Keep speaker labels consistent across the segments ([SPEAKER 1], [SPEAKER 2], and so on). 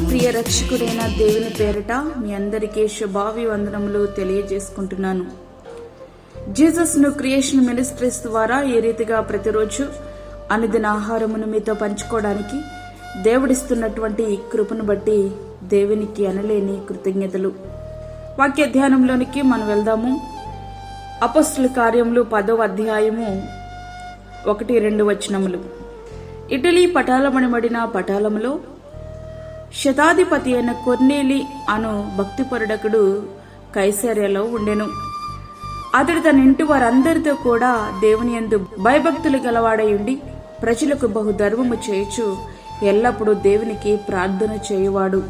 [SPEAKER 1] ప్రియ రక్షకుడైన దేవుని పేరిట మీ అందరికీ శుభాభివందనములు తెలియజేసుకుంటున్నాను. జీసస్ ను క్రియేషన్ మినిస్ట్రీస్ ద్వారా ఏ రీతిగా ప్రతిరోజు అనుదిన ఆహారమును మీతో పంచుకోవడానికి దేవుడిస్తున్నటువంటి కృపను బట్టి దేవునికి అనలేని కృతజ్ఞతలు. వాక్య ధ్యానంలోనికి మనం వెళ్దాము. అపోస్తలుల కార్యములు 10వ అధ్యాయము 1-2 వచనములు. ఇటలీ పటాలమణిబడిన పటాలములో శతాధిపతి అయిన కొర్నేలి అను భక్తిపరుడకుడు కైసర్యలో ఉండెను. అతడు తన ఇంటి వారందరితో కూడా దేవుని యందు భయభక్తులు గలవాడై ఉండి ప్రజలకు బహుధర్మము చేయుచు ఎల్లప్పుడూ దేవునికి ప్రార్థన చేయువాడు.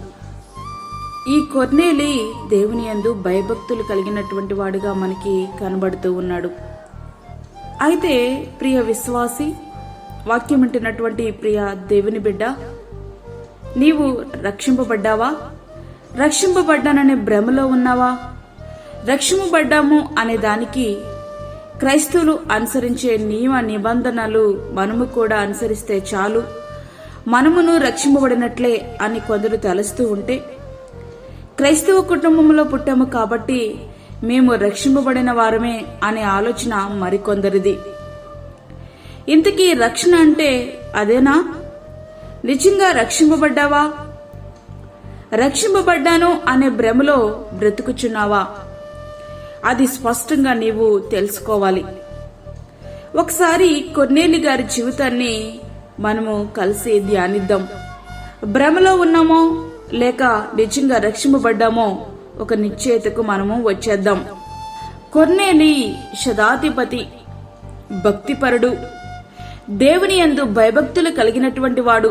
[SPEAKER 1] ఈ కొర్నేలి దేవుని యందు భయభక్తులు కలిగినటువంటి వాడుగా మనకి కనబడుతూ ఉన్నాడు. అయితే ప్రియ విశ్వాసి, వాక్యం వింటున్నటువంటి ప్రియ దేవుని బిడ్డ, నీవు రక్షింపబడ్డావా? రక్షింపబడ్డాననే భ్రమలో ఉన్నావా? రక్షింపబడ్డాము అనే దానికి క్రైస్తవులు అనుసరించే నియమ నిబంధనలు మనము కూడా అనుసరిస్తే చాలు, మనమును రక్షింపబడినట్లే అని కొందరు తలస్తూ ఉంటే, క్రైస్తవ కుటుంబంలో పుట్టాము కాబట్టి మేము రక్షింపబడిన వారమే అనే ఆలోచన మరికొందరిది. ఇంతకీ రక్షణ అంటే అదేనా? నిజంగా రక్షింపబడ్డావా? రక్షింపబడ్డాను అనే భ్రమలో బ్రతుకుచున్నావా? అది స్పష్టంగా నీవు తెలుసుకోవాలి. ఒకసారి కొర్నేలి గారి జీవితాన్ని మనము కలిసి ధ్యానిద్దాం. భ్రమలో ఉన్నామో లేక నిజంగా రక్షింపబడ్డామో ఒక నిశ్చయితకు మనము వచ్చేద్దాం. కొర్నేలి శతాధిపతి, భక్తిపరుడు, దేవుని యందు భయభక్తులు కలిగినటువంటి వాడు.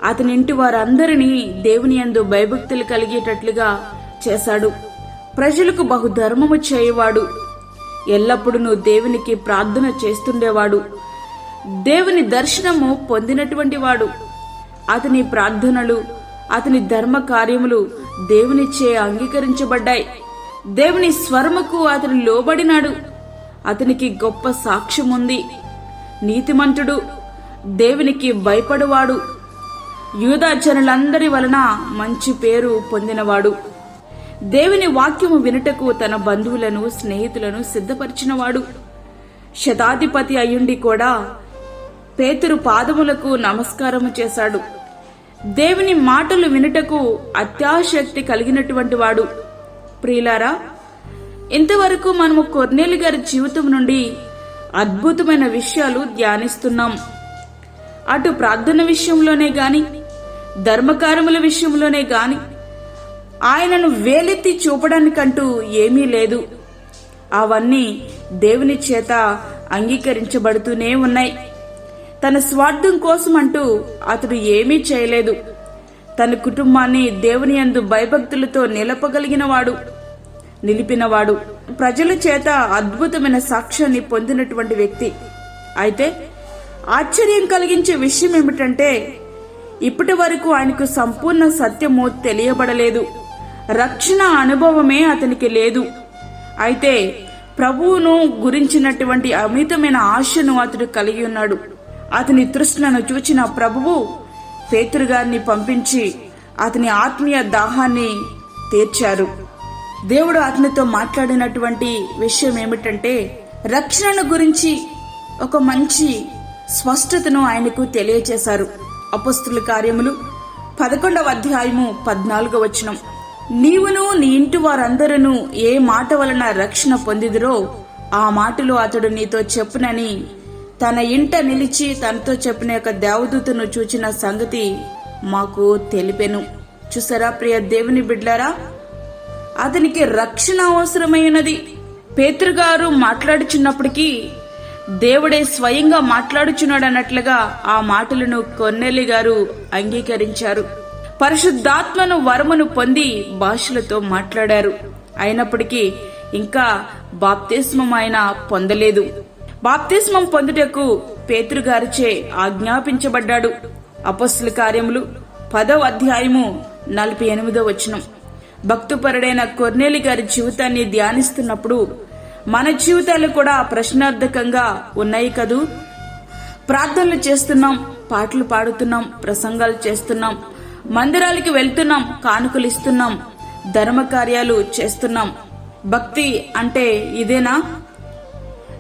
[SPEAKER 1] అతని ఇంటి వారందరినీ దేవుని యందు భయభక్తులు కలిగేటట్లుగా చేశాడు. ప్రజలకు బహుధర్మము చేయవాడు. ఎల్లప్పుడూ దేవునికి ప్రార్థన చేస్తుండేవాడు. దేవుని దర్శనము పొందినటువంటి వాడు. అతని ప్రార్థనలు, అతని ధర్మ కార్యములు దేవునిచే అంగీకరించబడ్డాయి. దేవుని స్వరముకు అతను లోబడినాడు. అతనికి గొప్ప సాక్ష్యం ఉంది. నీతిమంతుడు, దేవునికి భయపడువాడు, యూదా జనులందరి వలన మంచి పేరు పొందినవాడు, దేవుని వాక్యము వినుటకు తన బంధువులను స్నేహితులను సిద్ధపరిచినవాడు. శతాధిపతి అయ్యుండి కూడా పేతురు పాదములకు నమస్కారము చేశాడు. దేవుని మాటలు వినుటకు అత్యాశక్తి కలిగినటువంటి వాడు. ప్రియులారా, ఇంతవరకు మనము కొర్నేలి గారి జీవితం నుండి అద్భుతమైన విషయాలు ధ్యానిస్తున్నాం. అటు ప్రార్థన విషయంలోనే గాని, ధర్మకార్యముల విషయంలోనే గాని ఆయనను వేలెత్తి చూపడానికంటూ ఏమీ లేదు. అవన్నీ దేవుని చేత అంగీకరించబడుతూనే ఉన్నాయి. తన స్వార్థం కోసం అంటూ అతడు ఏమీ చేయలేదు. తన కుటుంబాన్ని దేవుని యందు భయభక్తులతో నిలిపినవాడు, ప్రజల చేత అద్భుతమైన సాక్ష్యాన్ని పొందినటువంటి వ్యక్తి. అయితే ఆశ్చర్యం కలిగించే విషయం ఏమిటంటే, ఇప్పటి వరకు ఆయనకు సంపూర్ణ సత్యము తెలియబడలేదు. రక్షణ అనుభవమే అతనికి లేదు. అయితే ప్రభువును గురించినటువంటి అమితమైన ఆశను అతడు కలిగి ఉన్నాడు. అతని తృష్ణను చూచిన ప్రభువు పేతురు గారిని పంపించి అతని ఆత్మీయ దాహాన్ని తీర్చారు. దేవుడు అతనితో మాట్లాడినటువంటి విషయం ఏమిటంటే, రక్షణను గురించి ఒక మంచి స్పష్టతను ఆయనకు తెలియచేశారు. అపోస్తలుల కార్యములు 11వ అధ్యాయము 14వ వచనం. నీవును నీ ఇంటి వారందరూ ఏ మాట వలన రక్షణ పొందిదురో ఆ మాటలు అతడు నీతో చెప్పునని తన ఇంట నిలిచి తనతో చెప్పిన యొక్క దేవదూతను చూచిన సంగతి మాకు తెలిపెను. చూసారా ప్రియ దేవుని బిడ్లారా, అతనికి రక్షణ అవసరమైనది. పేతురు గారు మాట్లాడుచున్నప్పటికీ దేవుడే స్వయంగా మాట్లాడుచున్నాడు అన్నట్లుగా ఆ మాటలను కొర్నేలి గారు అంగీకరించారు. పరిశుద్ధాత్మను వరమును పొంది భాషలతో మాట్లాడారు. అయినప్పటికీ ఇంకా బాప్తిస్మం ఆయన పొందలేదు. బాప్తిస్మం పొందుటకు పేతురు గారిచే ఆజ్ఞాపించబడ్డాడు. అపోస్తలుల కార్యములు 10వ అధ్యాయము 48వ వచనం. భక్తుపరుడైన కొర్నేలి గారి జీవితాన్ని ధ్యానిస్తున్నప్పుడు మన జీవితాలు కూడా ప్రశ్నార్థకంగా ఉన్నాయి కదూ. ప్రార్థనలు చేస్తున్నాం, పాటలు పాడుతున్నాం, ప్రసంగాలు చేస్తున్నాం, మందిరాలకి వెళ్తున్నాం, కానుకలు ఇస్తున్నాం, ధర్మ కార్యాలు చేస్తున్నాం. భక్తి అంటే ఇదేనా?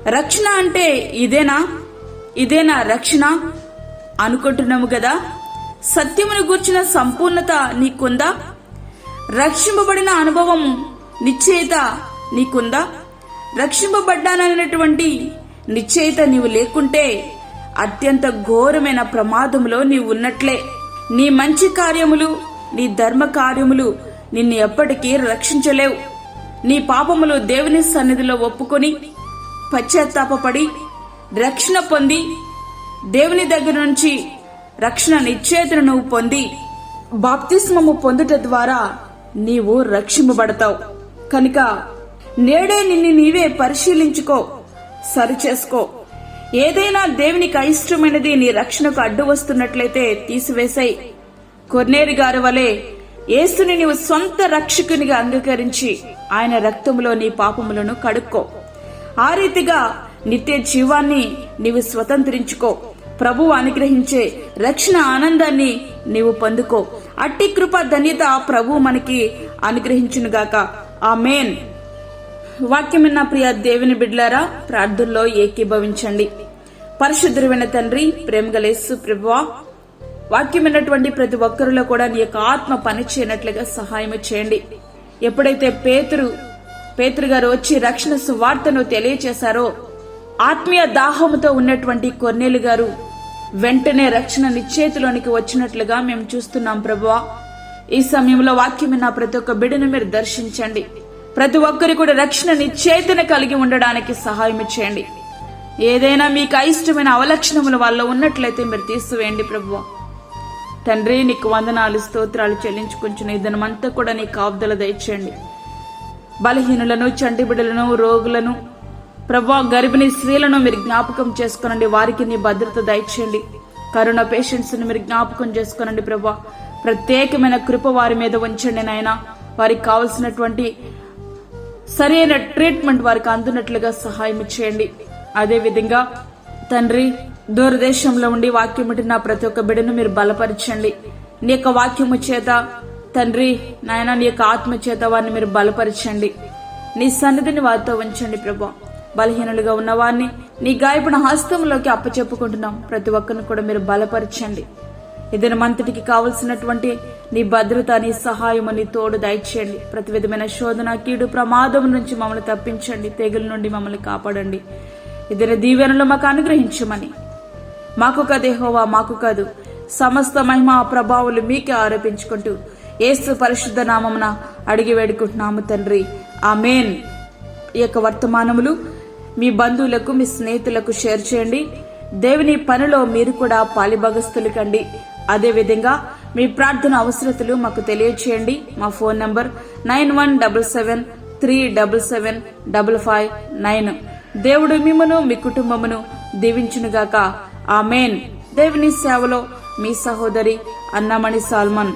[SPEAKER 1] రక్షణ అంటే ఇదేనా రక్షణ అనుకుంటున్నాము కదా. సత్యమును గూర్చిన సంపూర్ణత నీకుందా? రక్షింపబడిన అనుభవం, నిశ్చయిత నీకుందా? రక్షింపబడ్డాననేటువంటి నిశ్చయిత నీవు లేకుంటే అత్యంత ఘోరమైన ప్రమాదంలో నీవు ఉన్నట్లే. నీ మంచి కార్యములు, నీ ధర్మ కార్యములు నిన్ను ఎప్పటికీ రక్షించలేవు. నీ పాపములు దేవుని సన్నిధిలో ఒప్పుకొని పశ్చాత్తాపపడి రక్షణ పొంది దేవుని దగ్గర నుంచి రక్షణ నిశ్చయితను నువ్వు పొంది బాప్తిస్మము పొందుట ద్వారా నీవు రక్షింపబడతావు. కనుక నేడే నిన్ను నీవే పరిశీలించుకో, సరిచేసుకో. ఏదైనా దేవునికి అయిష్టమైనది నీ రక్షణకు అడ్డు వస్తున్నట్లయితే తీసివేశాయి. కొర్నేలి గారి వలె యేసుని నీవు సొంత రక్షకునిగా అంగీకరించి ఆయన రక్తములో నీ పాపములను కడుక్కో. ఆ రీతిగా నిత్య జీవాన్ని నీవు స్వతంత్రించుకో. ప్రభువు అనుగ్రహించే రక్షణ ఆనందాన్ని నీవు పొందుకో. అట్టి కృప ధన్యత ప్రభువు మనకి అనుగ్రహించునుగాక. ఆమేన్. వాక్యం విన్న ప్రియ దేవుని బిడ్డలారా, ప్రార్థనలో ఏకీభవించండి. పరిశుద్ధుడైన తండ్రి, ప్రేమగల యేసు ప్రభువా, వాక్యం విన్నటువంటి ప్రతి ఒక్కరిలో కూడా నీ యొక్క ఆత్మ పని చేయనట్లుగా సహాయం చేయండి. ఎప్పుడైతే పేతురు గారు వచ్చి రక్షణ సువార్తను తెలియచేశారో, ఆత్మీయ దాహముతో ఉన్నటువంటి కొర్నేలి గారు వెంటనే రక్షణ నిశ్చేతిలోనికి వచ్చినట్లుగా మేము చూస్తున్నాం. ప్రభువా, ఈ సమయంలో వాక్యం విన్న ప్రతి ఒక్క బిడ్డను మీరు దర్శించండి. ప్రతి ఒక్కరి కూడా రక్షణ నిశ్చేతన కలిగి ఉండడానికి సహాయం చేయండి. ఏదైనా మీకు అయిష్టమైన అవలక్షణములు వాళ్ళలో ఉన్నట్లయితే మీరు తీసివేయండి. ప్రభువా తండ్రి, నీకు వందనాలు, స్తోత్రాలు చెల్లించుకుంటున్న ఈ దినమంతా కూడా నీ కాపుదల దయచేయండి. బలహీనులను, చంటి బిడ్డలను, రోగులను, ప్రభువా గర్భిణీ స్త్రీలను మీరు జ్ఞాపకం చేసుకోనండి. వారికి నీ భద్రత దయచేయండి. కరోనా పేషెంట్స్ ని మీరు జ్ఞాపకం చేసుకోనండి. ప్రభువా ప్రత్యేకమైన కృప వారి మీద ఉంచండి నాయన. వారికి కావలసినటువంటి సరైన ట్రీట్మెంట్ వారికి అందునట్లుగా సహాయం చేయండి. అదే విధంగా తండ్రి, దూరదేశంలో ఉండి వాక్యం వింటున్న ప్రతి ఒక్క బిడ్డను మీరు బలపరచండి. నీ యొక్క వాక్యము చేత తండ్రి నాయన, నీ యొక్క ఆత్మ చేత వారిని మీరు బలపరచండి. నీ సన్నిధిని వారితో ఉంచండి. ప్రభా బలహీనులుగా ఉన్న వారిని నీ గాయపడిన హస్తంలోకి అప్పచెప్పుకుంటున్నాం. ప్రతి ఒక్కరిని కూడా మీరు బలపరచండి. ఇదనమంతటికి కావలసినటువంటి నీ భద్రత, నీ సహాయము, నీ తోడు దయచేయండి. ప్రతి విధమైన శోధన, కీడు, ప్రమాదం నుంచి మమ్మల్ని తప్పించండి. తెగుల నుండి మమ్మల్ని కాపాడండి. ఇద్దరి దీవెనలు మాకు అనుగ్రహించమని, మాకు కాదు యెహోవా, మాకు కాదు, సమస్త మహిమ ప్రభావాలు మీకే ఆరోపించుకుంటూ యేసు పరిశుద్ధ నామమున అడిగి వేడుకుంటున్నాము తండ్రి. ఆమేన్. ఈ యొక్క వర్తమానములు మీ బంధువులకు, మీ స్నేహితులకు షేర్ చేయండి. దేవుని పనిలో మీరు కూడా పాలిభాగస్తులు కండి. అదేవిధంగా మీ ప్రార్థన అవసరతలు మాకు తెలియచేయండి. మా ఫోన్ నంబర్ 9177377559. దేవుడు మిమ్మును, మీ కుటుంబమును దీవించునుగాక. ఆమేన్. దేవుని సేవలో మీ సహోదరి అన్నమణి సాల్మన్.